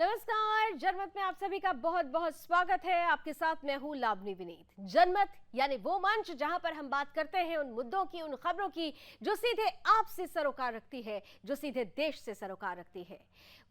नमस्कार। जनमत में आप सभी का बहुत बहुत स्वागत है। आपके साथ मैं हूं लावनी विनीत। जनमत यानी वो मंच जहां पर हम बात करते हैं उन मुद्दों की, उन खबरों की जो सीधे आपसे सरोकार रखती है, जो सीधे देश से सरोकार रखती है।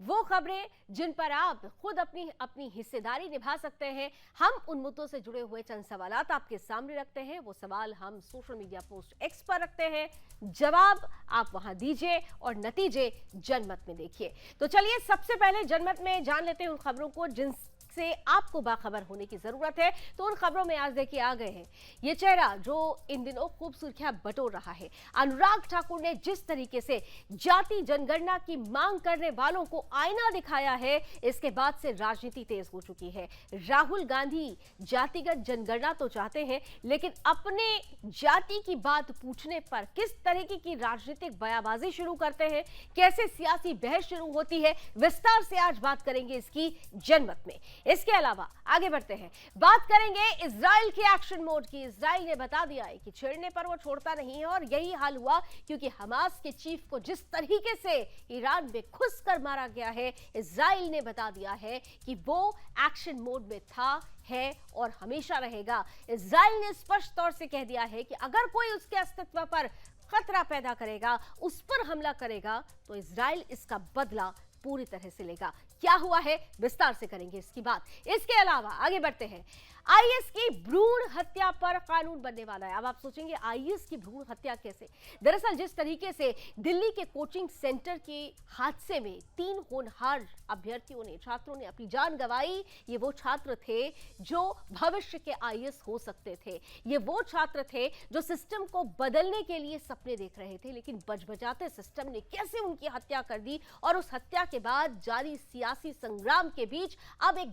वो खबरें जिन पर आप खुद अपनी हिस्सेदारी निभा सकते हैं। हम उन मुद्दों से जुड़े हुए चंद सवालात आपके सामने रखते हैं। वो सवाल हम सोशल मीडिया पोस्ट एक्स पर रखते हैं। जवाब आप वहां दीजिए और नतीजे जनमत में देखिए। तो चलिए सबसे पहले जनमत में जान लेते हैं उन खबरों को जिनसे आपको बाखबर होने की जरूरत है। तो उन खबरों में आज देखिए आ गए हैं ये चेहरा जो इन दिनों खूब सुर्खियां बटोर रहा है। अनुराग ठाकुर ने जिस तरीके से जाति जनगणना की मांग करने वालों को आईना दिखाया है, इसके बाद से राजनीति तेज हो चुकी है। राहुल गांधी जातिगत जनगणना तो चाहते हैं, लेकिन अपने जाति की बात पूछने पर किस तरीके की राजनीतिक बयाबाजी शुरू करते हैं, कैसे सियासी बहस शुरू होती है, विस्तार से आज बात करेंगे इसकी जनमत में। इसके अलावा आगे बढ़ते हैं, बात करेंगे इजराइल के एक्शन मोड की। इजराइल ने बता दिया है कि छेड़ने पर वो छोड़ता नहीं है और यही हाल हुआ क्योंकि हमास के चीफ को जिस तरीके से ईरान में घुसकर मारा गया है, इजराइल ने बता दिया है कि वो एक्शन मोड में था, है और हमेशा रहेगा। इजराइल ने स्पष्ट तौर से कह दिया है कि अगर कोई उसके अस्तित्व पर खतरा पैदा करेगा, उस पर हमला करेगा, तो इजराइल इसका बदला पूरी तरह से लेगा। क्या हुआ है विस्तार से करेंगे इसकी बात। इसके अलावा आगे बढ़ते हैं, आईएएस की भ्रूण हत्या पर कानून बनने वाला है। अब आप सोचेंगे आईएएस की भ्रूण हत्या कैसे? दरअसल जिस तरीके से दिल्ली के कोचिंग सेंटर के हादसे में 3 होनहार अभ्यर्थियों ने, छात्रों ने अपनी जान गंवाई। ये वो छात्र थे जो भविष्य के आईएएस हो सकते थे। ये वो छात्र थे जो सिस्टम को बदलने के लिए सपने देख रहे थे, लेकिन बजबजाते सिस्टम ने कैसे उनकी हत्या कर दी। और उस हत्या के बाद जारी सियासी संग्राम के बीच अब एक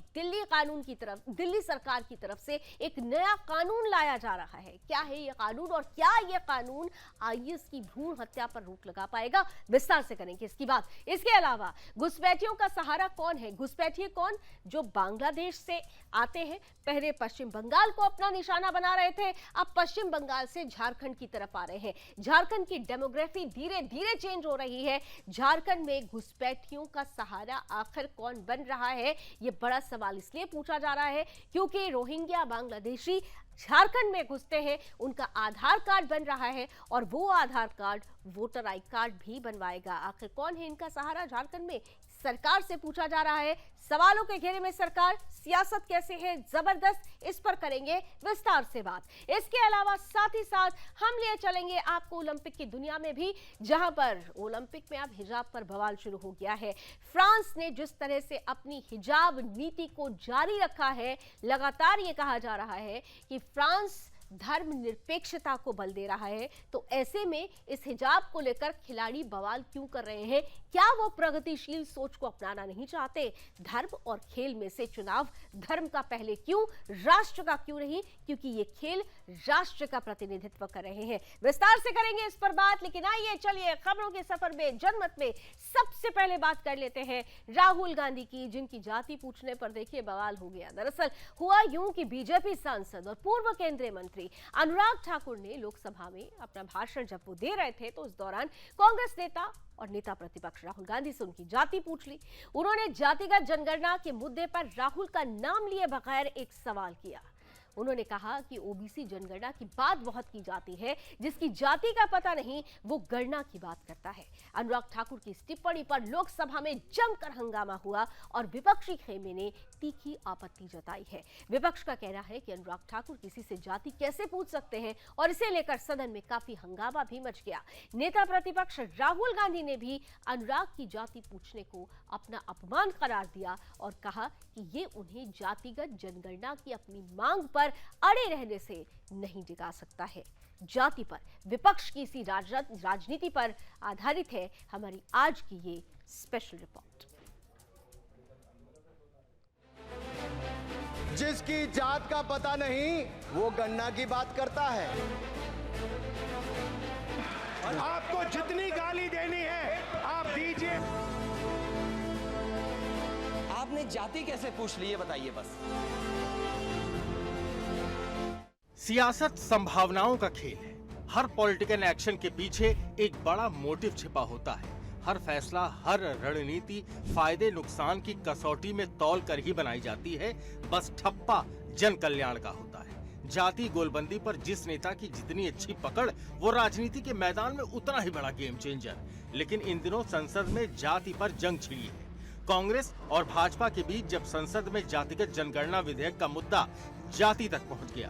दिल्ली सरकार की तरफ से एक नया कानून लाया जा रहा है। क्या है ये कानून और क्या ये कानून आईएएस की भ्रूण हत्या पर रोक लगा पाएगा? विस्तार से करेंगे इसकी बात। इसके अलावा घुसपैठियों का सहारा कौन है? घुसपैठिए कौन? जो बांग्लादेश से आते हैं, पहले पश्चिम बंगाल को अपना निशाना बना रहे थे, अब पश्चिम बंगाल से झारखंड की तरफ आ रहे हैं। झारखंड की डेमोग्राफी धीरे धीरे चेंज हो रही है। झारखंड में घुसपैठियों का सहारा आखिर कौन बन रहा है, ये बड़ा सवाल इसलिए पूछा जा रहा है क्योंकि रोहिंग्या बांग्लादेशी झारखंड में घुसते हैं, उनका आधार कार्ड बन रहा है और वो आधार कार्ड वोटर आई कार्ड भी बनवाएगा। आखिर कौन है इनका सहारा झारखंड में? सरकार से पूछा जा रहा है। सवालों के घेरे में सरकार, सियासत कैसे है जबरदस्त, इस पर करेंगे विस्तार से बात। इसके अलावा साथ ही साथ हम लिए चलेंगे आपको ओलंपिक की दुनिया में भी, जहां पर ओलंपिक में अब हिजाब पर बवाल शुरू हो गया है। फ्रांस ने जिस तरह से अपनी हिजाब नीति को जारी रखा है, लगातार ये कहा जा रहा है कि फ्रांस धर्मनिरपेक्षता को बल दे रहा है, तो ऐसे में इस हिजाब को लेकर खिलाड़ी बवाल क्यों कर रहे हैं? क्या वो प्रगतिशील सोच को अपनाना नहीं चाहते? धर्म और खेल में से चुनाव धर्म का पहले क्यों, राष्ट्र का क्यों नहीं? क्योंकि ये खेल राष्ट्र का प्रतिनिधित्व कर रहे हैं। विस्तार से करेंगे इस पर बात, लेकिन आइए चलिए खबरों के सफर में जनमत में सबसे पहले बात कर लेते हैं राहुल गांधी की, जिनकी जाति पूछने पर देखिए बवाल हो गया। दरअसल हुआ यूं कि बीजेपी सांसद और पूर्व केंद्रीय मंत्री अनुराग ठाकुर ने लोकसभा में अपना भाषण जब वो दे रहे थे, तो उस दौरान कांग्रेस नेता और नेता प्रतिपक्ष राहुल गांधी से उनकी जाति पूछ ली। उन्होंने जातिगत जनगणना के मुद्दे पर राहुल का नाम लिए बगैर एक सवाल किया। उन्होंने कहा कि ओबीसी जनगणना की बात बहुत की जाती है, जिसकी जाति का पता नहीं वो गणना की बात करता है। अनुराग ठाकुर की इस टिप्पणी पर लोकसभा में जमकर हंगामा हुआ और विपक्षी खेमे ने तीखी आपत्ति जताई है। विपक्ष का कहना है कि अनुराग ठाकुर किसी से जाति कैसे पूछ सकते हैं और इसे लेकर सदन में काफी हंगामा भी मच गया। नेता प्रतिपक्ष राहुल गांधी ने भी अनुराग की जाति पूछने को अपना अपमान करार दिया और कहा कि ये उन्हें जातिगत जनगणना की अपनी मांग पर अड़े रहने से नहीं डिगा सकता है। जाति पर विपक्ष की इसी राजनीति पर आधारित है हमारी आज की ये स्पेशल रिपोर्ट। जिसकी जात का पता नहीं वो गणना की बात करता है। आपको जितनी गाली देनी है आप दीजिए। आपने जाति कैसे पूछ ली ये बताइए बस। सियासत संभावनाओं का खेल है। हर पॉलिटिकल एक्शन के पीछे एक बड़ा मोटिव छिपा होता है। हर फैसला, हर रणनीति फायदे नुकसान की कसौटी में तौल कर ही बनाई जाती है। बस ठप्पा जन कल्याण का होता है। जाति गोलबंदी पर जिस नेता की जितनी अच्छी पकड़, वो राजनीति के मैदान में उतना ही बड़ा गेम चेंजर। लेकिन इन दिनों संसद में जाति पर जंग छिड़ी है। कांग्रेस और भाजपा के बीच जब संसद में जातिगत जनगणना विधेयक का मुद्दा जाति तक पहुंच गया।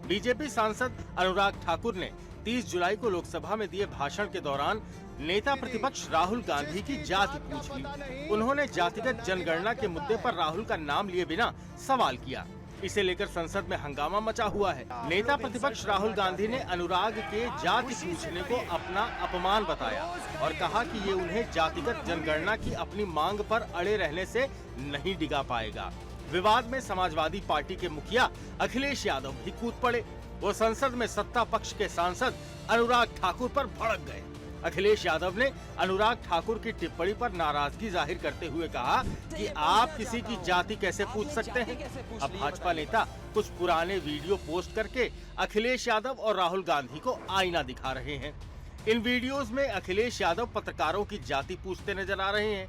बीजेपी सांसद अनुराग ठाकुर ने 30 जुलाई को लोकसभा में दिए भाषण के दौरान नेता प्रतिपक्ष राहुल गांधी की जाति पूछ ली। उन्होंने जातिगत जनगणना के मुद्दे पर राहुल का नाम लिए बिना सवाल किया। इसे लेकर संसद में हंगामा मचा हुआ है। नेता प्रतिपक्ष राहुल गांधी ने अनुराग के जाति पूछने को अपना अपमान बताया और कहा कि ये उन्हें जातिगत जनगणना की अपनी मांग पर अड़े रहने से नहीं डिगा पाएगा। विवाद में समाजवादी पार्टी के मुखिया अखिलेश यादव भी कूद पड़े। वो संसद में सत्ता पक्ष के सांसद अनुराग ठाकुर पर भड़क गए। अखिलेश यादव ने अनुराग ठाकुर की टिप्पणी पर नाराजगी जाहिर करते हुए कहा कि आप किसी की जाति कैसे पूछ सकते हैं। अब भाजपा नेता कुछ पुराने वीडियो पोस्ट करके अखिलेश यादव और राहुल गांधी को आईना दिखा रहे हैं। इन वीडियोस में अखिलेश यादव पत्रकारों की जाति पूछते नजर आ रहे हैं,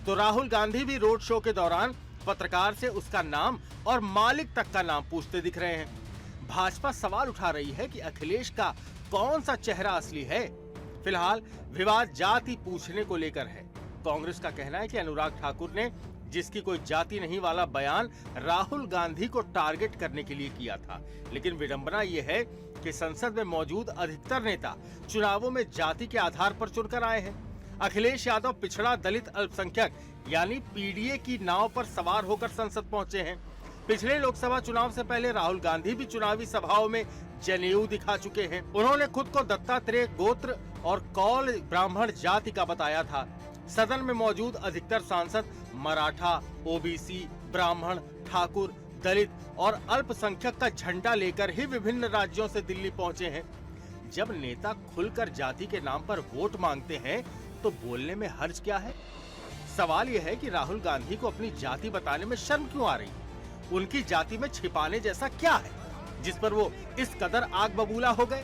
तो राहुल गांधी भी रोड शो के दौरान पत्रकार से उसका नाम और मालिक तक का नाम पूछते दिख रहे हैं। भाजपा सवाल उठा रही है कि अखिलेश का कौन सा चेहरा असली है। फिलहाल विवाद जाति पूछने को लेकर है। कांग्रेस का कहना है कि अनुराग ठाकुर ने जिसकी कोई जाति नहीं वाला बयान राहुल गांधी को टारगेट करने के लिए किया था। लेकिन विडंबना यह है कि संसद में मौजूद अधिकतर नेता चुनावों में जाति के आधार पर चुनकर आए हैं। अखिलेश यादव पिछड़ा दलित अल्पसंख्यक यानी पीडीए की नाव पर सवार होकर संसद पहुंचे हैं। पिछले लोकसभा चुनाव से पहले राहुल गांधी भी चुनावी सभाओं में जनेऊ दिखा चुके हैं। उन्होंने खुद को दत्तात्रेय गोत्र और कौल ब्राह्मण जाति का बताया था। सदन में मौजूद अधिकतर सांसद मराठा, ओबीसी, ब्राह्मण, ठाकुर, दलित और अल्पसंख्यक का झंडा लेकर ही विभिन्न राज्यों से दिल्ली पहुंचे हैं। जब नेता खुलकर जाति के नाम पर वोट मांगते हैं तो बोलने में हर्ज क्या है? सवाल यह है कि राहुल गांधी को अपनी जाति बताने में शर्म क्यों आ रही? उनकी जाति में छिपाने जैसा क्या है जिस पर वो इस कदर आग बबूला हो गए?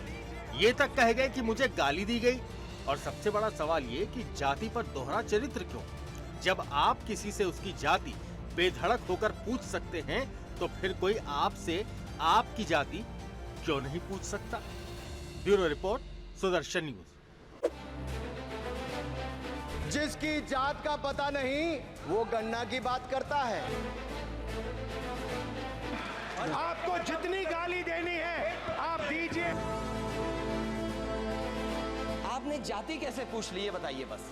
ये तक कह गए कि मुझे गाली दी गई। और सबसे बड़ा सवाल ये कि जाति पर दोहरा चरित्र क्यों? जब आप किसी से उसकी जाति बेधड़क होकर पूछ सकते हैं तो फिर कोई आपसे आपकी जाति क्यों नहीं पूछ सकता? Bureau report, Sudarshan news. जिसकी जात का पता नहीं वो गन्ना की बात करता है। आपको जितनी गाली देनी है आप दीजिए। आपने जाति कैसे पूछ ली, ये बताइए बस।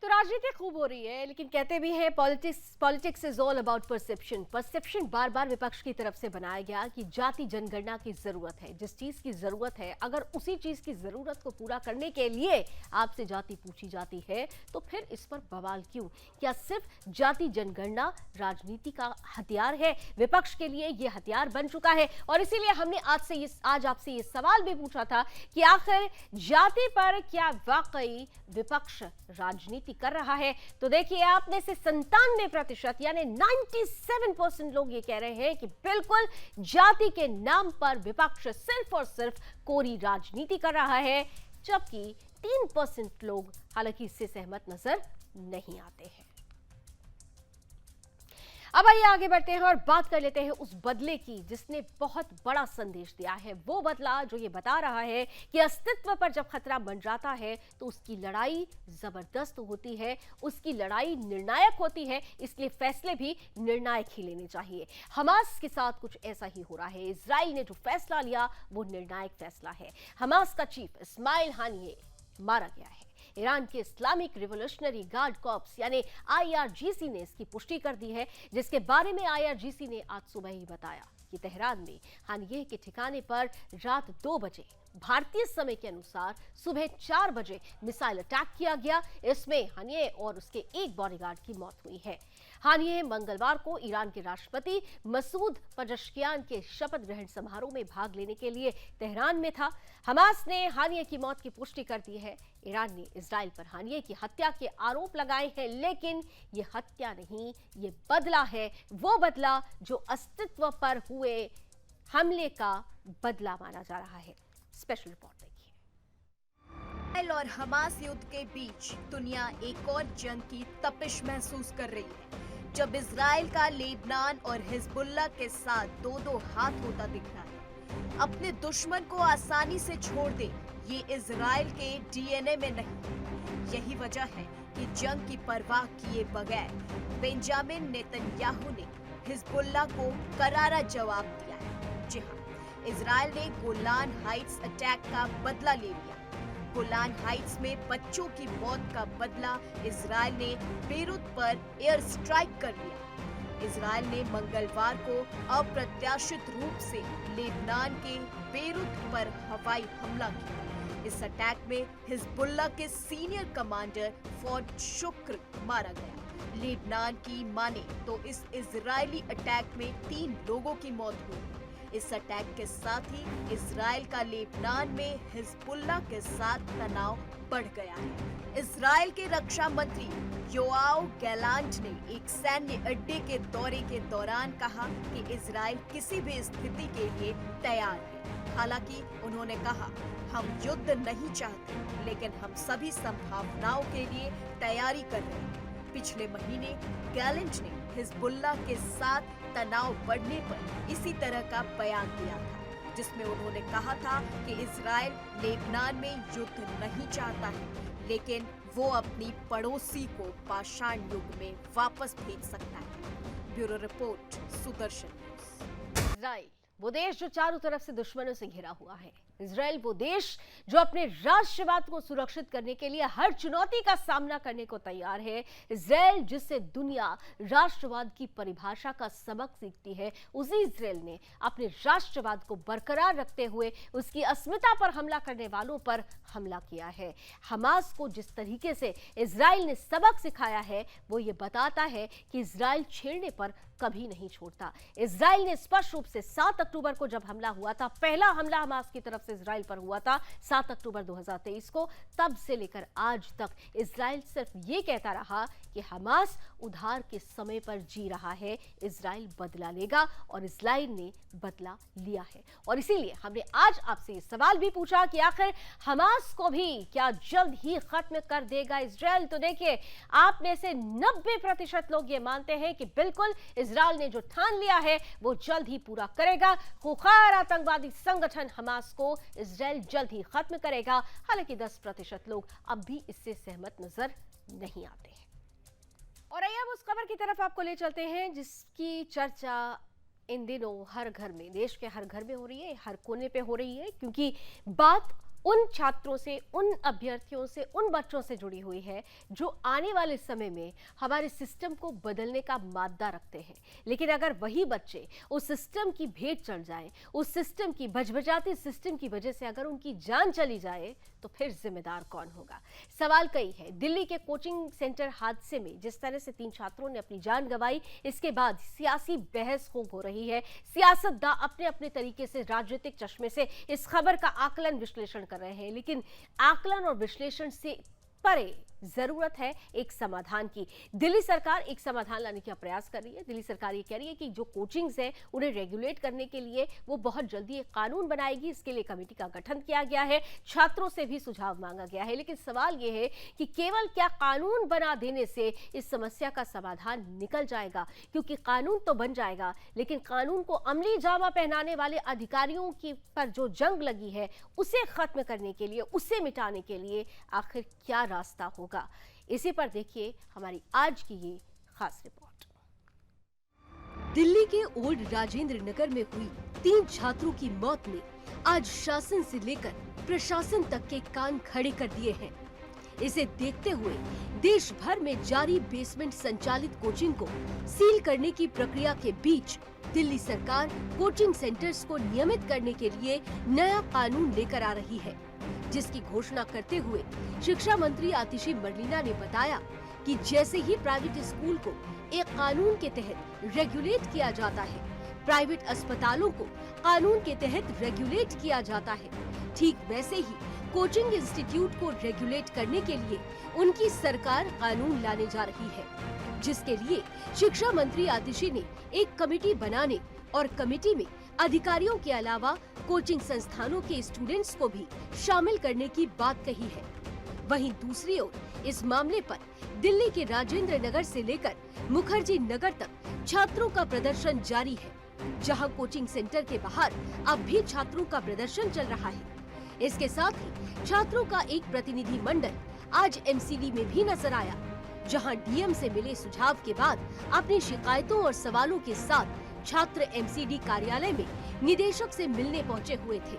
तो राजनीति खूब हो रही है, लेकिन कहते भी हैं politics is all about perception. Perception बार बार विपक्ष की तरफ से बनाया गया कि जाति जनगणना की जरूरत है। जिस चीज की जरूरत है, अगर उसी चीज की जरूरत को पूरा करने के लिए आपसे जाति पूछी जाती है तो फिर इस पर बवाल क्यों? क्या सिर्फ जाति जनगणना राजनीति का हथियार है? विपक्ष के लिए यह हथियार बन चुका है और इसीलिए हमने आज आपसे ये सवाल भी पूछा था कि आखिर जाति पर क्या वाकई विपक्ष राजनीति कर रहा है? तो देखिए, आप में से 97% यानी 97% लोग ये कह रहे हैं कि बिल्कुल जाति के नाम पर विपक्ष सिर्फ और सिर्फ कोरी राजनीति कर रहा है, जबकि 3% लोग हालांकि इससे सहमत नजर नहीं आते हैं। अब आइए आगे बढ़ते हैं और बात कर लेते हैं उस बदले की जिसने बहुत बड़ा संदेश दिया है। वो बदला जो ये बता रहा है कि अस्तित्व पर जब खतरा बन जाता है तो उसकी लड़ाई जबरदस्त होती है, उसकी लड़ाई निर्णायक होती है, इसलिए फैसले भी निर्णायक ही लेने चाहिए। हमास के साथ कुछ ऐसा ही हो रहा है। इजराइल ने जो फैसला लिया वो निर्णायक फैसला है। हमास का चीफ इस्माइल हानिये मारा गया है। ईरान के इस्लामिक रिवोल्यूशनरी गार्ड कॉर्प्स यानी IRGC ने इसकी पुष्टि कर दी है, जिसके बारे में IRGC ने आज सुबह ही बताया कि तेहरान में हानिये के ठिकाने पर रात 2 बजे भारतीय समय के अनुसार सुबह 4 बजे मिसाइल अटैक किया गया। इसमें हानिये और उसके एक बॉडीगार्ड की मौत हुई है। हानिये मंगलवार को ईरान के राष्ट्रपति मसूद पजश्कियान के शपथ ग्रहण समारोह में भाग लेने के लिए तेहरान में था। हमास ने हानिये की मौत की पुष्टि कर दी है। ईरान ने इजराइल पर हानिये की हत्या के आरोप लगाए हैं, लेकिन ये हत्या नहीं, ये बदला है। वो बदला जो अस्तित्व पर हुए हमले का बदला माना जा रहा है। स्पेशल रिपोर्ट देखिए। इजराइल और हमास युद्ध के बीच दुनिया एक और जंग की तपिश महसूस कर रही है, जब इजराइल का लेबनान और हिजबुल्लाह के साथ दो हाथ होता दिख रहा है। अपने दुश्मन को आसानी से छोड़ दे, ये इजराइल के डीएनए में नहीं। यही वजह है कि जंग की परवाह किए बगैर बेंजामिन नेतन्याहू ने हिजबुल्लाह को करारा जवाब दिया है। जी हाँ, इजराइल ने गोलान हाइट्स अटैक का बदला ले लिया। गोलान हाइट्स में बच्चों की मौत का बदला इजराइल ने बेरूत पर एयर स्ट्राइक कर लिया। इजराइल ने मंगलवार को अप्रत्याशित रूप से लेबनान के बेरूत पर हवाई हमला किया। इस अटैक में हिजबुल्लाह के सीनियर कमांडर फौद शुक्र मारा गया। लेबनान की माने तो इस इजरायली अटैक में 3 लोगों की मौत हुई। इस अटैक के साथ ही इजराइल का लेबनान में हिजबुल्लाह के साथ तनाव बढ़ गया है। इजराइल के रक्षा मंत्री योआव गैलांट ने एक सैन्य अड्डे के दौरे के दौरान कहा कि इजराइल किसी भी स्थिति के लिए तैयार है। हालांकि उन्होंने कहा, हम युद्ध नहीं चाहते, लेकिन हम सभी संभावनाओं के लिए तैयारी कर रहे हैं। पिछले महीने गैलेंट ने हिजबुल्लाह के साथ तनाव बढ़ने पर इसी तरह का बयान दिया था, जिसमें उन्होंने कहा था कि इजराइल लेबनान में युद्ध नहीं चाहता है, लेकिन वो अपनी पड़ोसी को पाषाण युग में वापस भेज सकता है। Bureau report, Sudarshan news. Israel वो देश जो चारों तरफ से दुश्मनों से घिरा हुआ है। इजराइल वो देश जो अपने राष्ट्रवाद को सुरक्षित करने के लिए हर चुनौती का सामना करने को तैयार है। इजराइल जिससे दुनिया राष्ट्रवाद की परिभाषा का सबक सीखती है, उसी इजराइल ने अपने राष्ट्रवाद को बरकरार रखते हुए उसकी अस्मिता पर हमला करने वालों पर हमला किया है। हमास को जिस तरीके से इजराइल ने सबक सिखाया है, वो ये बताता है कि इजराइल छेड़ने पर कभी नहीं छोड़ता। इजराइल ने स्पष्ट रूप से 7 अक्टूबर को जब हमला हुआ था, पहला हमला हमास की तरफ से इजराइल पर हुआ था 7 अक्टूबर 2023 को, तब से लेकर आज तक इजराइल सिर्फ ये कहता रहा कि हमास उधार के समय पर जी रहा है, इजराइल बदला लेगा, और इजराइल ने बदला लिया है। और इसीलिए हमने आज आपसे ये सवाल भी पूछा कि आखिर हमास को भी क्या जल्द ही खत्म कर देगा इजराइल। तो देखिए, आप में से 90% लोग ये मानते हैं कि बिल्कुल इजराइल ने जो ठान लिया है वो जल्द ही पूरा करेगा। खुखार आतंकवादी संगठन हमास को इजराइल जल्द ही खत्म करेगा। हालांकि 10% लोग अब भी इससे सहमत नजर नहीं आते हैं। और आइए अब उस खबर की तरफ आपको ले चलते हैं जिसकी चर्चा इन दिनों हर घर में, देश के हर घर में हो रही है, हर कोने पे हो रही है, क्योंकि बात उन छात्रों से, उन अभ्यर्थियों से, उन बच्चों से जुड़ी हुई है जो आने वाले समय में हमारे सिस्टम को बदलने का मादा रखते हैं। लेकिन अगर वही बच्चे उस सिस्टम की भेंट चढ़ जाएं, उस सिस्टम की बजबजाती सिस्टम की वजह से अगर उनकी जान चली जाए, तो फिर जिम्मेदार कौन होगा? सवाल कई है। दिल्ली के कोचिंग सेंटर हादसे में जिस तरह से 3 छात्रों ने अपनी जान गंवाई, इसके बाद सियासी बहस खूब हो रही है। सियासतदां अपने अपने तरीके से, राजनीतिक चश्मे से इस खबर का आकलन विश्लेषण कर रहे हैं, लेकिन आकलन और विश्लेषण से परे जरूरत है एक समाधान की। दिल्ली सरकार एक समाधान लाने का प्रयास कर रही है। दिल्ली सरकार ये कह रही है कि जो कोचिंग्स हैं उन्हें रेगुलेट करने के लिए वो बहुत जल्दी एक कानून बनाएगी। इसके लिए कमेटी का गठन किया गया है, छात्रों से भी सुझाव मांगा गया है। लेकिन सवाल ये है कि केवल क्या कानून बना देने से इस समस्या का समाधान निकल जाएगा? क्योंकि कानून तो बन जाएगा, लेकिन कानून को अमली जामा पहनाने वाले अधिकारियों की पर जो जंग लगी है, उसे खत्म करने के लिए, उसे मिटाने के लिए आखिर क्या रास्ता होगा? इसी पर देखिए हमारी आज की ये खास रिपोर्ट। दिल्ली के ओल्ड राजेंद्र नगर में हुई 3 छात्रों की मौत ने आज शासन से लेकर प्रशासन तक के कान खड़े कर दिए हैं। इसे देखते हुए देश भर में जारी बेसमेंट संचालित कोचिंग को सील करने की प्रक्रिया के बीच दिल्ली सरकार कोचिंग सेंटर्स को नियमित करने के लिए नया कानून लेकर आ रही है, जिसकी घोषणा करते हुए शिक्षा मंत्री आतिशी मरलीना ने बताया कि जैसे ही प्राइवेट स्कूल को एक कानून के तहत रेगुलेट किया जाता है, प्राइवेट अस्पतालों को कानून के तहत रेगुलेट किया जाता है, ठीक वैसे ही कोचिंग इंस्टीट्यूट को रेगुलेट करने के लिए उनकी सरकार कानून लाने जा रही है, जिसके लिए शिक्षा मंत्री आतिशी ने एक कमेटी बनाने और कमेटी में अधिकारियों के अलावा कोचिंग संस्थानों के स्टूडेंट्स को भी शामिल करने की बात कही है। वहीं दूसरी ओर इस मामले पर दिल्ली के राजेंद्र नगर से लेकर मुखर्जी नगर तक छात्रों का प्रदर्शन जारी है, जहां कोचिंग सेंटर के बाहर अब भी छात्रों का प्रदर्शन चल रहा है। इसके साथ ही छात्रों का एक प्रतिनिधि मंडल आज एमसीडी में भी नजर आया, जहां डीएम से मिले सुझाव के बाद अपनी शिकायतों और सवालों के साथ छात्र एमसीडी कार्यालय में निदेशक से मिलने पहुंचे हुए थे।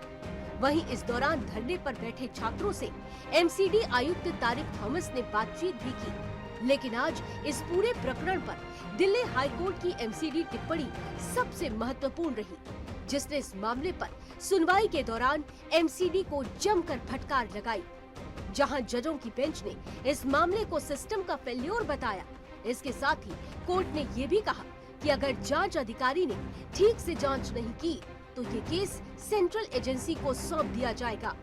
वहीं इस दौरान धरने पर बैठे छात्रों से एमसीडी आयुक्त तारिक थॉमस ने बातचीत भी की, लेकिन आज इस पूरे प्रकरण पर दिल्ली हाईकोर्ट की एमसीडी टिप्पणी सबसे महत्वपूर्ण रही, जिसने इस मामले पर सुनवाई के दौरान एमसीडी को जमकर फटकार लगाई। जहां जजों की बेंच ने इस मामले को सिस्टम का फेल्योर बताया। इसके साथ ही कोर्ट ने ये भी कहा कि अगर जांच अधिकारी ने ठीक से जांच नहीं की तो ये केस सेंट्रल एजेंसी को सौंप दिया जाएगा।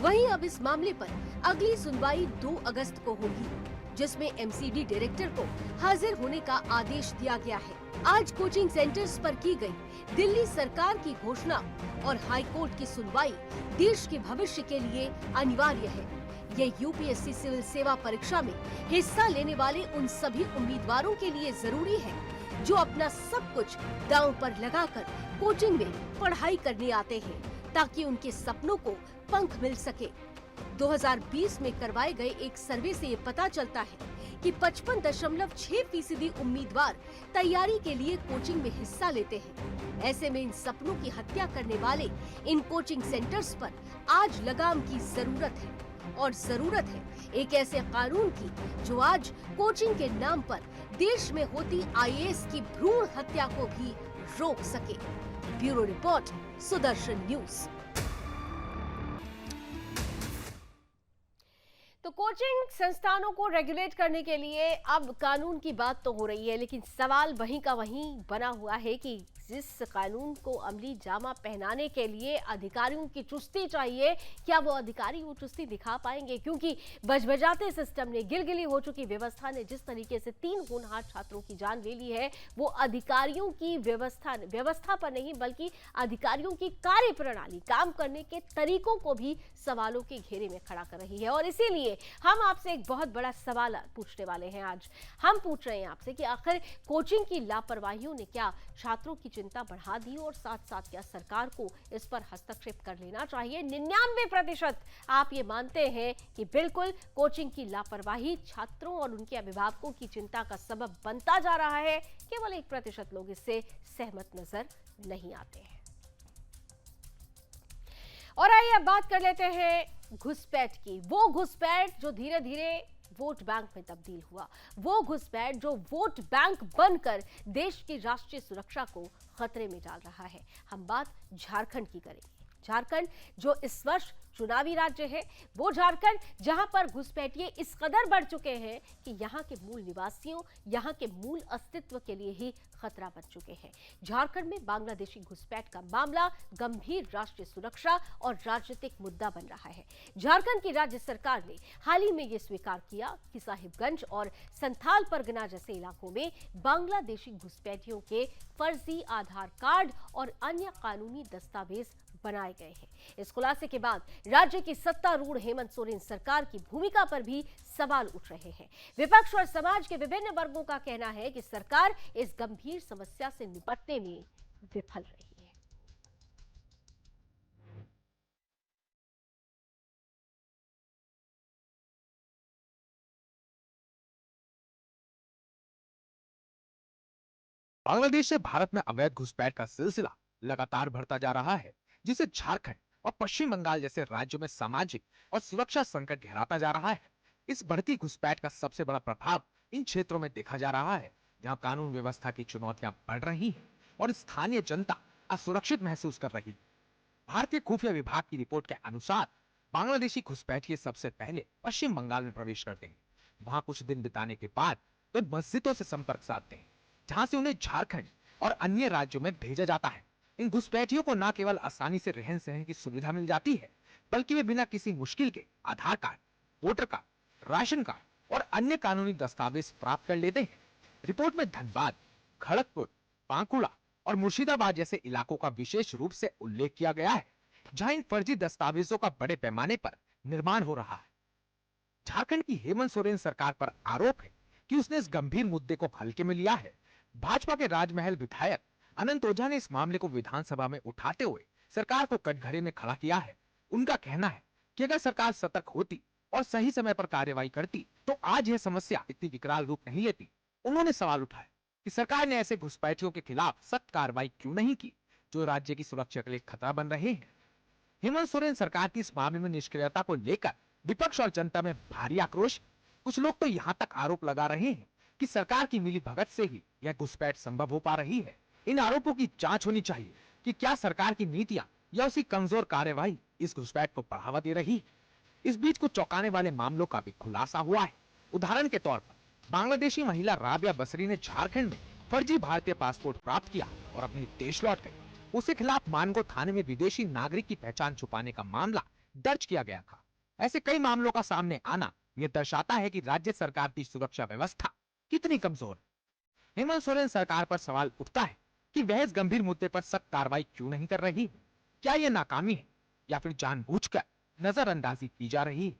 वहीं अब इस मामले पर अगली सुनवाई 2 अगस्त को होगी, जिसमें एमसीडी डायरेक्टर को हाजिर होने का आदेश दिया गया है। आज कोचिंग सेंटर्स पर की गई दिल्ली सरकार की घोषणा और हाई कोर्ट की सुनवाई देश के भविष्य के लिए अनिवार्य है। ये यूपीएससी सिविल सेवा परीक्षा में हिस्सा लेने वाले उन सभी उम्मीदवारों के लिए जरूरी है जो अपना सब कुछ दांव पर लगाकर कोचिंग में पढ़ाई करने आते हैं, ताकि उनके सपनों को पंख मिल सके। 2020 में करवाए गए एक सर्वे से ये पता चलता है कि 55.6% उम्मीदवार तैयारी के लिए कोचिंग में हिस्सा लेते हैं। ऐसे में इन सपनों की हत्या करने वाले इन कोचिंग सेंटर्स पर आज लगाम की जरूरत है, और जरूरत है एक ऐसे कानून की जो आज कोचिंग के नाम पर देश में होती आईएएस की भ्रूण हत्या को भी रोक सके। Bureau report, Sudarshan news. तो कोचिंग संस्थानों को रेगुलेट करने के लिए अब कानून की बात तो हो रही है, लेकिन सवाल वहीं का वहीं बना हुआ है कि जिस कानून को अमली जामा पहनाने के लिए अधिकारियों की चुस्ती चाहिए, क्या वो अधिकारी वो चुस्ती दिखा पाएंगे? क्योंकि बजबजाते सिस्टम ने, गिलगिली हो चुकी व्यवस्था ने जिस तरीके से 3 होनहार छात्रों की जान ले ली है, वो अधिकारियों की व्यवस्था पर नहीं बल्कि अधिकारियों की कार्य प्रणाली, काम करने के तरीकों को भी सवालों के घेरे में खड़ा कर रही है। और इसीलिए हम आपसे एक बहुत बड़ा सवाल पूछने वाले हैं। आज हम पूछ रहे हैं आपसे कि आखिर कोचिंग की लापरवाहियों ने क्या छात्रों की चिंता बढ़ा दी, और साथ साथ क्या सरकार को इस पर हस्तक्षेप कर लेना चाहिए? 99% आप ये मानते हैं कि बिल्कुल कोचिंग की लापरवाही छात्रों और उनके अभिभावकों की चिंता का सबब बनता जा रहा है। केवल 1% लोग इससे सहमत नजर नहीं आते हैं। और आइए अब बात कर लेते हैं घुसपैठ की। वो घुसपैठ जो धीरे धीरे वोट बैंक में तब्दील हुआ, वो घुसपैठ जो वोट बैंक बनकर देश की राष्ट्रीय सुरक्षा को खतरे में डाल रहा है। हम बात झारखंड की करेंगे। झारखंड जो इस वर्ष चुनावी राज्य है, वो झारखंड जहां पर घुसपैठिए इस कदर बढ़ चुके हैं कि यहां के मूल निवासियों, यहां के मूल अस्तित्व के लिए ही खतरा बन चुके हैं। झारखंड में बांग्लादेशी घुसपैठ का मामला गंभीर राष्ट्रीय सुरक्षा और राजनीतिक मुद्दा बन रहा है। झारखंड की राज्य सरकार ने हाल ही में यह स्वीकार किया कि साहिबगंज और संथाल परगना जैसे इलाकों में बांग्लादेशी घुसपैठियों के फर्जी आधार कार्ड और अन्य कानूनी दस्तावेज बनाए गए हैं। इस खुलासे के बाद राज्य की सत्तारूढ़ हेमंत सोरेन सरकार की भूमिका पर भी सवाल उठ रहे हैं। विपक्ष और समाज के विभिन्न वर्गों का कहना है कि सरकार इस गंभीर समस्या से निपटने में विफल रही है। बांग्लादेश से भारत में अवैध घुसपैठ का सिलसिला लगातार बढ़ता जा रहा है, जिसे झारखंड और पश्चिम बंगाल जैसे राज्यों में सामाजिक और सुरक्षा संकट गहराता जा रहा है। इस बढ़ती घुसपैठ का सबसे बड़ा प्रभाव इन क्षेत्रों में देखा जा रहा है, जहां कानून व्यवस्था की चुनौतियां बढ़ रही हैं और स्थानीय जनता असुरक्षित महसूस कर रही है। भारतीय खुफिया विभाग की रिपोर्ट के अनुसार बांग्लादेशी घुसपैठिए सबसे पहले पश्चिम बंगाल में प्रवेश करते हैं। वहां कुछ दिन बिताने के बाद वे मस्जिदों से संपर्क साधते हैं, जहां से उन्हें झारखंड और अन्य राज्यों में भेजा जाता है। इन घुसपैठियों को न केवल आसानी से रहन सहन की सुविधा मिल जाती है, बल्कि वे बिना किसी मुश्किल के Aadhaar card, voter card, ration card और अन्य कानूनी दस्तावेज प्राप्त कर लेते हैं। रिपोर्ट में धनबाद, खड़गपुर, बांकुड़ा और मुर्शिदाबाद जैसे इलाकों का विशेष रूप से उल्लेख किया गया है, जहां इन फर्जी दस्तावेजों का बड़े पैमाने पर निर्माण हो रहा है। झारखंड की हेमंत सोरेन सरकार पर आरोप है कि उसने इस गंभीर मुद्दे को हल्के में लिया है। भाजपा के राजमहल विधायक अनंत ओझा ने इस मामले को विधानसभा में उठाते हुए सरकार को कटघरे में खड़ा किया है। उनका कहना है कि अगर सरकार सतर्क होती और सही समय पर कार्रवाई करती तो आज यह समस्या इतनी विकराल रूप नहीं लेती। उन्होंने सवाल उठाया कि सरकार ने ऐसे घुसपैठियों के खिलाफ सख्त कार्रवाई क्यों नहीं की जो राज्य की सुरक्षा के लिए खतरा बन रहे हैं। हेमंत सोरेन सरकार की इस मामले में निष्क्रियता को लेकर विपक्ष और जनता में भारी आक्रोश। कुछ लोग तो यहाँ तक आरोप लगा रहे हैं कि सरकार की मिलीभगत से ही यह घुसपैठ संभव हो पा रही है। इन आरोपों की जांच होनी चाहिए कि क्या सरकार की नीतियां या उसकी कमजोर कार्यवाही इस घुसपैठ को बढ़ावा दे रही है। इस बीच कुछ चौंकाने वाले मामलों का भी खुलासा हुआ है। उदाहरण के तौर पर बांग्लादेशी महिला राबिया बसरी ने झारखंड में फर्जी भारतीय पासपोर्ट प्राप्त किया और अपने देश लौट गई। उसके खिलाफ मानगो थाने में विदेशी नागरिक की पहचान छुपाने का मामला दर्ज किया गया था। ऐसे कई मामलों का सामने आना यह दर्शाता है कि राज्य सरकार की सुरक्षा व्यवस्था कितनी कमजोर है। हेमंत सोरेन सरकार पर सवाल उठता है कि वह इस गंभीर मुद्दे पर सख्त कार्रवाई क्यों नहीं कर रही। क्या यह नाकामी है या फिर जानबूझकर नजरअंदाजी की जा रही है?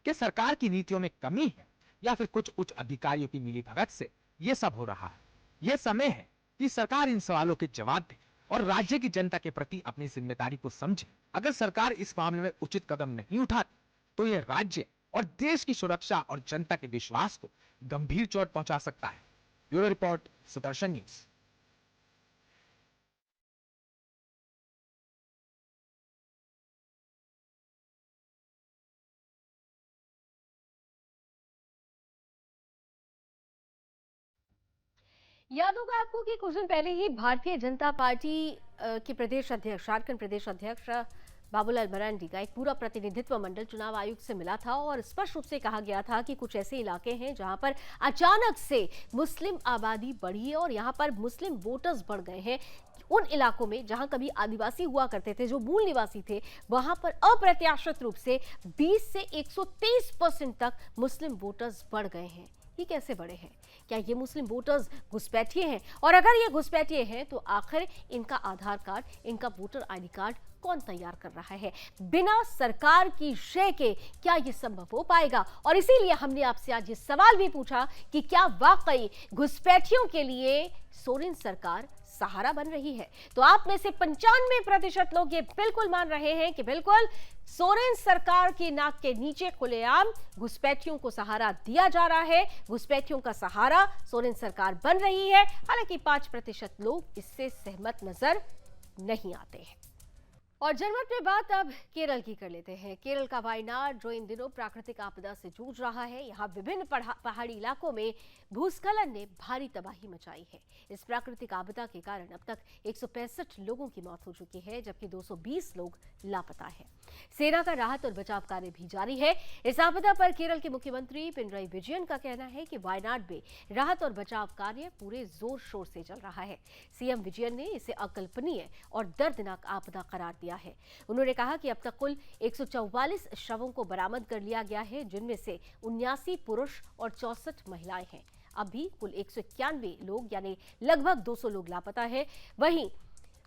क्या सरकार की नीतियों में कमी है या फिर कुछ उच्च अधिकारियों की मिलीभगत से यह सब हो रहा है? यह समय है कि सरकार इन सवालों के जवाब दे और राज्य की जनता के प्रति अपनी जिम्मेदारी को समझे। अगर सरकार इस मामले में उचित कदम नहीं उठाती तो यह राज्य और देश की सुरक्षा और जनता के विश्वास को गंभीर चोट पहुंचा सकता है। Bureau report, Sudarshan news. याद होगा आपको कि कुछ दिन पहले ही भारतीय जनता पार्टी के प्रदेश अध्यक्ष, झारखंड प्रदेश अध्यक्ष बाबूलाल मरांडी का एक पूरा प्रतिनिधित्व मंडल चुनाव आयुक्त से मिला था और स्पष्ट रूप से कहा गया था कि कुछ ऐसे इलाके हैं जहां पर अचानक से मुस्लिम आबादी बढ़ी है और यहां पर मुस्लिम वोटर्स बढ़ गए हैं। उन इलाकों में जहां कभी आदिवासी हुआ करते थे, जो मूल निवासी थे, वहां पर अप्रत्याशित रूप से 20 से 123% तक मुस्लिम वोटर्स बढ़ गए हैं। ये कैसे बढ़े हैं? क्या ये मुस्लिम वोटर्स घुसपैठिए हैं? और अगर ये घुसपैठिए हैं तो आखिर इनका आधार कार्ड, इनका वोटर आईडी कार्ड कौन तैयार कर रहा है? बिना सरकार की शय के क्या ये संभव हो पाएगा? और इसीलिए हमने आपसे आज ये सवाल भी पूछा कि क्या वाकई घुसपैठियों के लिए सोरेन सरकार सहारा बन रही है? तो आप में से 95% लोग ये बिल्कुल मान रहे हैं कि बिल्कुल सोरेन सरकार की नाक के नीचे खुलेआम घुसपैठियों को सहारा दिया जा रहा है। घुसपैठियों का सहारा सोरेन सरकार बन रही है। हालांकि 5% लोग इससे सहमत नजर नहीं आते हैं। और जनमत में बात अब केरल की कर लेते हैं। केरल का वायनाड जो इन दिनों प्राकृतिक आपदा से जूझ रहा है, यहाँ विभिन्न पहाड़ी इलाकों में भूस्खलन ने भारी तबाही मचाई है। इस प्राकृतिक आपदा के कारण अब तक 165 लोगों की मौत हो चुकी है, जबकि 220 लोग लापता हैं। सेना का राहत और बचाव कार्य भी जारी है। इस आपदा पर केरल के मुख्यमंत्री पिनराई विजयन का कहना है कि वायनाड में राहत और बचाव कार्य पूरे जोर शोर से चल रहा है। सीएम विजयन ने इसे अकल्पनीय और दर्दनाक आपदा करार दिया है। उन्होंने कहा कि अब तक कुल 144 शवों को बरामद कर लिया गया है, जिनमें से 79 पुरुष और 64 महिलाएं हैं। अभी कुल 191 लोग यानी लगभग 200 लोग लापता है। वहीं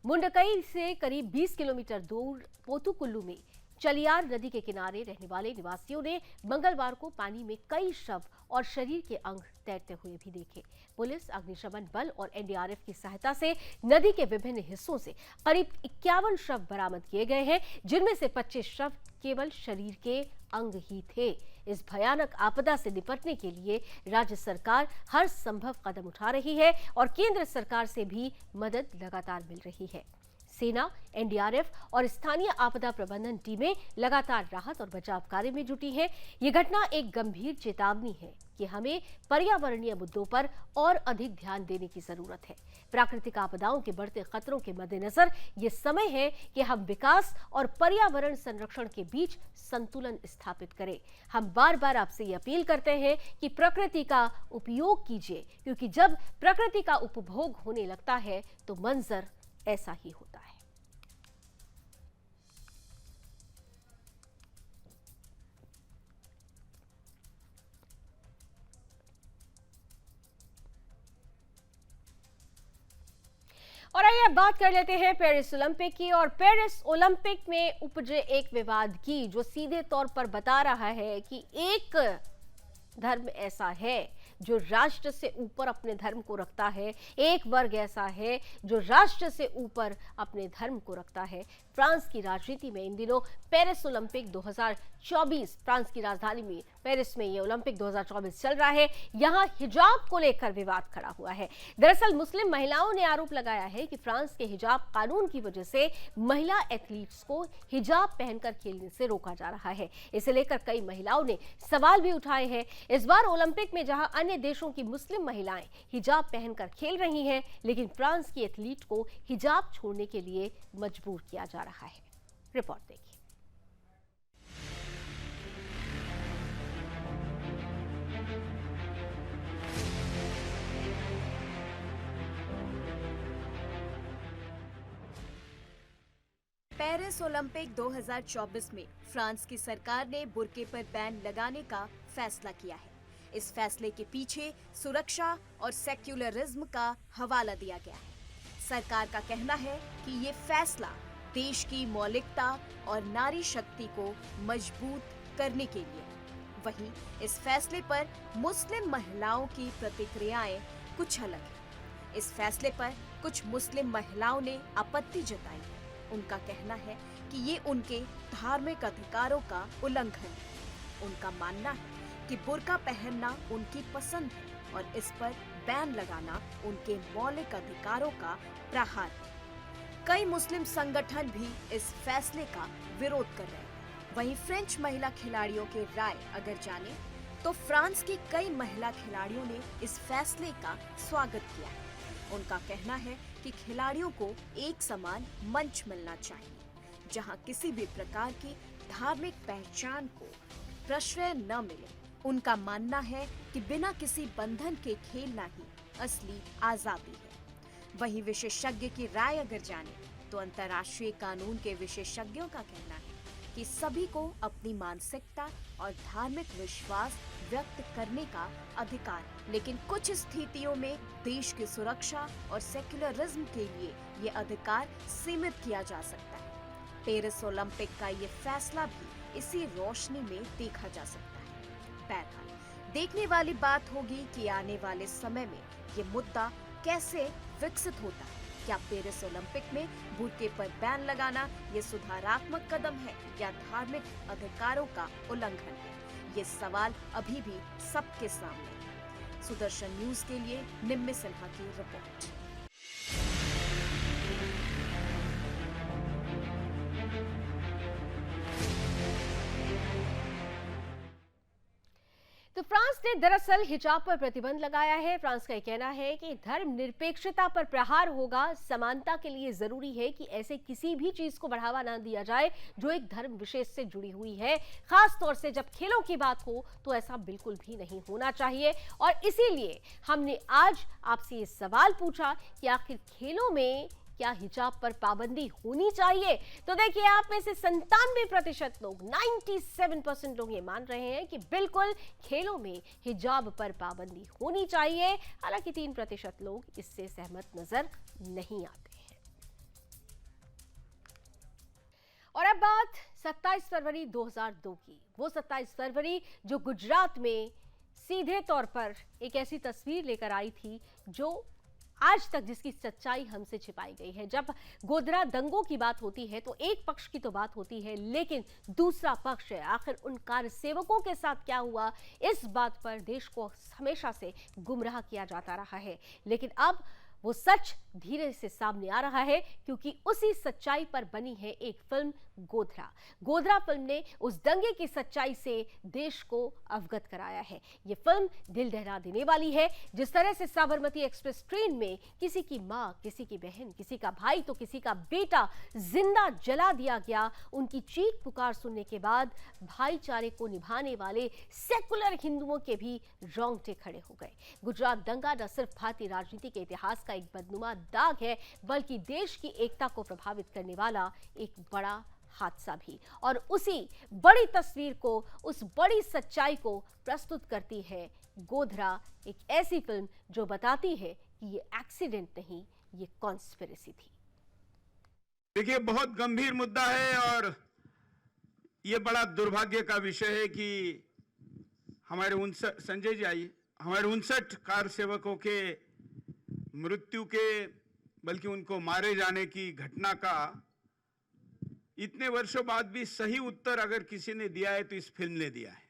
मुंडकई से करीब 20 किलोमीटर दूर पोतुकुल्लू में चलियार नदी के किनारे रहने वाले निवासियों ने मंगलवार को पानी में कई शव और शरीर के अंग तैरते हुए भी देखे। पुलिस, अग्निशमन बल और एनडीआरएफ की सहायता से नदी के विभिन्न हिस्सों से करीब 51 शव बरामद किए गए हैं, जिनमें से 25 शव केवल शरीर के अंग ही थे। इस भयानक आपदा से निपटने के लिए राज्य सरकार हर संभव कदम उठा रही है और केंद्र सरकार से भी मदद लगातार मिल रही है। सेना, एनडीआरएफ और स्थानीय आपदा प्रबंधन टीमें लगातार राहत और बचाव कार्य में जुटी हैं। ये घटना एक गंभीर चेतावनी है कि हमें पर्यावरणीय मुद्दों पर और अधिक ध्यान देने की जरूरत है। प्राकृतिक आपदाओं के बढ़ते खतरों के मद्देनजर ये समय है कि हम विकास और पर्यावरण संरक्षण के बीच संतुलन स्थापित करें। हम बार बार आपसे ये अपील करते हैं कि प्रकृति का उपयोग कीजिए, क्योंकि जब प्रकृति का उपभोग होने लगता है तो मंजर ऐसा ही होता है। और आइए बात कर लेते हैं पेरिस ओलंपिक की। और पेरिस ओलंपिक में उपजे एक विवाद की, जो सीधे तौर पर बता रहा है कि एक धर्म ऐसा है जो राष्ट्र से ऊपर अपने धर्म को रखता है, एक वर्ग ऐसा है जो राष्ट्र से ऊपर अपने धर्म को रखता है। फ्रांस की राजनीति में इन दिनों पेरिस ओलंपिक 2024, फ्रांस की राजधानी में पेरिस में ये ओलंपिक 2024 चल रहा है। यहाँ हिजाब को लेकर विवाद खड़ा हुआ है। दरअसल मुस्लिम महिलाओं ने आरोप लगाया है कि फ्रांस के हिजाब कानून की वजह से महिला एथलीट्स को हिजाब पहनकर खेलने से रोका जा रहा है। इसे लेकर कई महिलाओं ने सवाल भी उठाए हैं। इस बार ओलंपिक में जहां अन्य देशों की मुस्लिम महिलाएं हिजाब पहनकर खेल रही हैं, लेकिन फ्रांस की एथलीट को हिजाब छोड़ने के लिए मजबूर किया जा रहा है। रिपोर्ट देखिए। पेरिस ओलंपिक 2024 में फ्रांस की सरकार ने बुर्के पर बैन लगाने का फैसला किया है। इस फैसले के पीछे सुरक्षा और सेक्युलरिज्म का हवाला दिया गया है। सरकार का कहना है कि ये फैसला देश की मौलिकता और नारी शक्ति को मजबूत करने के लिए। वहीं इस फैसले पर मुस्लिम महिलाओं की प्रतिक्रियाएं कुछ अलग हैं। इस फैसले पर कुछ मुस्लिम महिलाओं ने आपत्ति जताई है। उनका कहना है कि ये उनके धार्मिक अधिकारों का उल्लंघन है। उनका मानना है कि बुर्का पहनना उनकी पसंद है और इस पर बैन लगाना उनके मौलिक अधिकारों का प्रहार है। कई मुस्लिम संगठन भी इस फैसले का विरोध कर रहे हैं। वहीं फ्रेंच महिला खिलाड़ियों के राय अगर जाने तो फ्रांस की कई महिला खिलाड़ियों ने इस फैसले का स्वागत किया है। उनका कहना है कि खिलाड़ियों को एक समान मंच मिलना चाहिए, जहां किसी भी प्रकार की धार्मिक पहचान को प्रश्रय न मिले। उनका मानना है कि बिना किसी बंधन के खेलना ही असली आजादी है। वहीं विशेषज्ञ की राय अगर जाने तो अंतर्राष्ट्रीय कानून के विशेषज्ञों का कहना है कि सभी को अपनी मानसिकता और धार्मिक विश्वास व्यक्त करने का अधिकार है, लेकिन कुछ स्थितियों में देश की सुरक्षा और सेक्युलरिज्म के लिए ये अधिकार सीमित किया जा सकता है। पेरिस ओलंपिक का ये फैसला भी इसी रोशनी में देखा जा सकता है। बहरहाल देखने वाली बात होगी कि आने वाले समय में ये मुद्दा कैसे विकसित होता है। क्या पेरिस ओलंपिक में बुर्के पर बैन लगाना ये सुधारात्मक कदम है या धार्मिक अधिकारों का उल्लंघन है? ये सवाल अभी भी सबके सामने है। सुदर्शन न्यूज के लिए निम्मी सिन्हा की रिपोर्ट। तो फ्रांस ने दरअसल हिजाब पर प्रतिबंध लगाया है। फ्रांस का कहना है कि धर्मनिरपेक्षता पर प्रहार होगा। समानता के लिए जरूरी है कि ऐसे किसी भी चीज को बढ़ावा ना दिया जाए जो एक धर्म विशेष से जुड़ी हुई है। खास तौर से जब खेलों की बात हो तो ऐसा बिल्कुल भी नहीं होना चाहिए। और इसीलिए हमने आज आपसे ये सवाल पूछा कि आखिर खेलों में क्या हिजाब पर पाबंदी होनी चाहिए? तो देखिए, आप में से 97% लोग, 97% लोग ये मान रहे हैं कि बिल्कुल खेलों में हिजाब पर पाबंदी होनी चाहिए। हालांकि 3% लोग इससे सहमत नजर नहीं आते हैं। और अब बात 27 फरवरी 2002 की, वो 27 फरवरी जो गुजरात में सीधे तौर पर एक ऐसी तस्वीर लेकर आई थी जो आज तक जिसकी सच्चाई हमसे छिपाई गई है। जब गोधरा दंगों की बात होती है तो एक पक्ष की तो बात होती है, लेकिन दूसरा पक्ष है। आखिर उन कार्य सेवकों के साथ क्या हुआ, इस बात पर देश को हमेशा से गुमराह किया जाता रहा है। लेकिन अब वो सच धीरे से सामने आ रहा है, क्योंकि उसी सच्चाई पर बनी है एक फिल्म गोधरा। गोधरा फिल्म ने उस दंगे की सच्चाई से देश को अवगत कराया है। ये फिल्म दिल दहला देने वाली है। जिस तरह से साबरमती एक्सप्रेस ट्रेन में किसी की माँ, किसी की बहन, किसी का भाई तो किसी का बेटा जिंदा जला दिया गया, उनकी चीख पुकार सुनने के बाद भाईचारे को निभाने वाले सेकुलर हिंदुओं के भी रोंगटे खड़े हो गए। गुजरात दंगा न सिर्फ भारतीय राजनीति के इतिहास का एक बदनुमा दाग है, बल्कि देश की एकता को प्रभावित करने वाला एक बड़ा हादसा भी। और उसी बड़ी तस्वीर को, उस बड़ी सच्चाई को प्रस्तुत करती है गोधरा, एक ऐसी फिल्म जो बताती है कि ये एक्सीडेंट नहीं, ये कॉन्स्पिरेसी थी। देखिए, बहुत गंभीर मुद्दा है और ये बड़ा दुर्भाग्य का विषय है कि हमारे संजय जी आइए, हमारे 59 कार सेवकों के मृत्यु के, बल्कि उनको मारे जाने की घटना का इतने वर्षों बाद भी सही उत्तर अगर किसी ने दिया है तो इस फिल्म ने दिया है।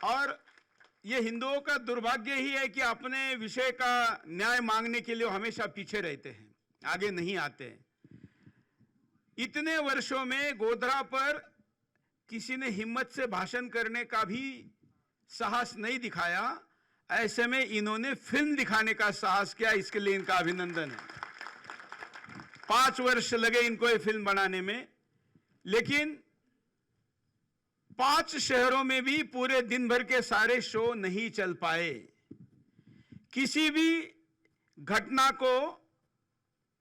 और ये हिंदुओं का दुर्भाग्य ही है कि अपने विषय का न्याय मांगने के लिए हमेशा पीछे रहते हैं, आगे नहीं आते हैं। इतने वर्षों में गोधरा पर किसी ने हिम्मत से भाषण करने का भी साहस नहीं दिखाया, ऐसे में इन्होंने फिल्म दिखाने का साहस किया, इसके लिए इनका अभिनंदन है। 5 वर्ष लगे इनको ये फिल्म बनाने में, लेकिन 5 शहरों में भी पूरे दिन भर के सारे शो नहीं चल पाए। किसी भी घटना को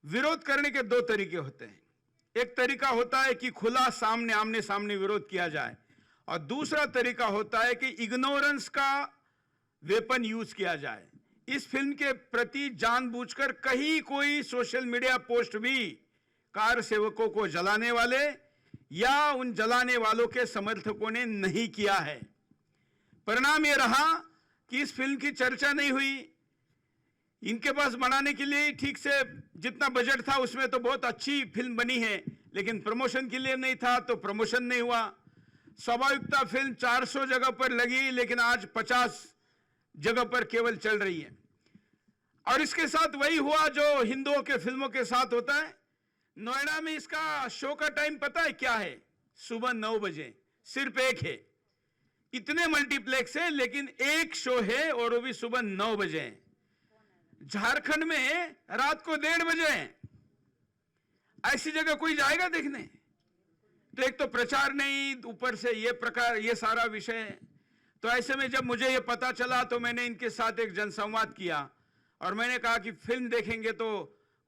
विरोध करने के 2 तरीके होते हैं। एक तरीका होता है कि खुला आमने सामने विरोध किया जाए, और दूसरा तरीका होता है कि इग्नोरेंस का वेपन यूज किया जाए। इस फिल्म के प्रति जानबूझकर कहीं कोई सोशल मीडिया पोस्ट भी कार सेवकों को जलाने वाले या उन जलाने वालों के समर्थकों ने नहीं किया है। परिणाम यह रहा कि इस फिल्म की चर्चा नहीं हुई। इनके पास बनाने के लिए ठीक से जितना बजट था उसमें तो बहुत अच्छी फिल्म बनी है, लेकिन प्रमोशन के लिए नहीं था तो प्रमोशन नहीं हुआ। स्वाभाविकता फिल्म 400 जगह पर लगी, लेकिन आज 50 जगह पर केवल चल रही है। और इसके साथ वही हुआ जो हिंदुओं के फिल्मों के साथ होता है। नोएडा में इसका शो का टाइम पता है क्या है? सुबह 9 बजे, सिर्फ एक है। इतने मल्टीप्लेक्स है लेकिन एक शो है और वो भी सुबह 9 बजे है। झारखंड में रात को 1:30 बजे है। ऐसी जगह कोई जाएगा देखने? तो एक तो प्रचार नहीं, ऊपर से ये सारा विषय है। तो ऐसे में जब मुझे ये पता चला तो मैंने इनके साथ एक जनसंवाद किया और मैंने कहा कि फिल्म देखेंगे तो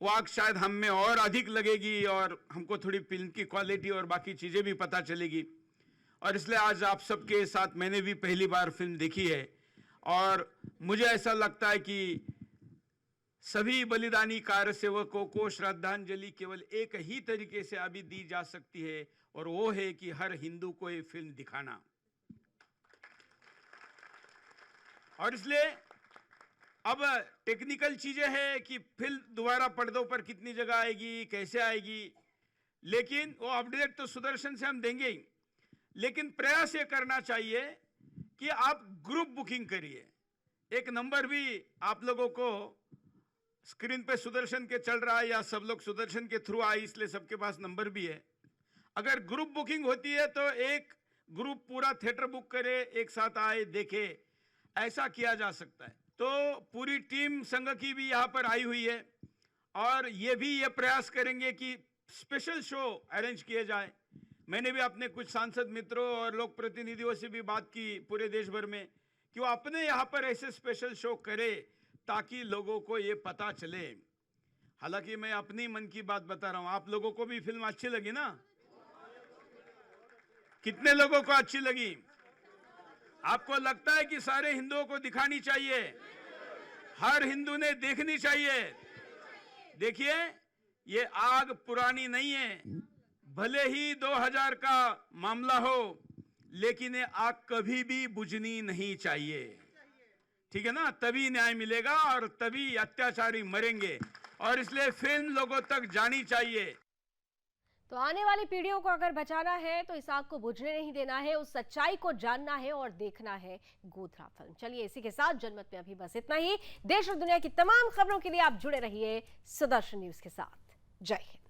वो आग शायद हम में और अधिक लगेगी और हमको थोड़ी फिल्म की क्वालिटी और बाकी चीजें भी पता चलेगी। और इसलिए आज आप सबके साथ मैंने भी पहली बार फिल्म देखी है और मुझे ऐसा लगता है कि सभी बलिदानी कार सेवकों को श्रद्धांजलि केवल एक ही तरीके से अभी दी जा सकती है, और वो है कि हर हिंदू को ये फिल्म दिखाना। और इसलिए अब टेक्निकल चीजें हैं कि फिल्म दोबारा पर्दों पर कितनी जगह आएगी, कैसे आएगी, लेकिन वो अपडेट तो सुदर्शन से हम देंगे ही। लेकिन प्रयास ये करना चाहिए कि आप ग्रुप बुकिंग करिए। एक नंबर भी आप लोगों को स्क्रीन पे सुदर्शन के चल रहा है, या सब लोग सुदर्शन के थ्रू आए इसलिए सबके पास नंबर भी है। अगर ग्रुप बुकिंग होती है तो एक ग्रुप पूरा थिएटर बुक करे, एक साथ आए देखे, ऐसा किया जा सकता है। तो पूरी टीम संघ की भी यहाँ पर आई हुई है और ये भी ये प्रयास करेंगे कि स्पेशल शो अरेंज किए जाए। मैंने भी अपने कुछ सांसद मित्रों और लोक प्रतिनिधियों से भी बात की पूरे देश भर में कि वो अपने यहाँ पर ऐसे स्पेशल शो करे ताकि लोगों को ये पता चले। हालांकि मैं अपनी मन की बात बता रहा हूं, आप लोगों को भी फिल्म अच्छी लगी ना? कितने लोगों को अच्छी लगी? आपको लगता है कि सारे हिंदुओं को दिखानी चाहिए, हर हिंदू ने देखनी चाहिए? देखिए, ये आग पुरानी नहीं है, भले ही 2000 का मामला हो, लेकिन ये आग कभी भी बुझनी नहीं चाहिए। ठीक है ना? तभी न्याय मिलेगा और तभी अत्याचारी मरेंगे, और इसलिए फिल्म लोगों तक जानी चाहिए। तो आने वाली पीढ़ियों को अगर बचाना है तो इस आग को बुझने नहीं देना है, उस सच्चाई को जानना है और देखना है गोधरा फिल्म। चलिए, इसी के साथ जनमत में अभी बस इतना ही। देश और दुनिया की तमाम खबरों के लिए आप जुड़े रहिए सुदर्शन न्यूज के साथ। जय हिंद।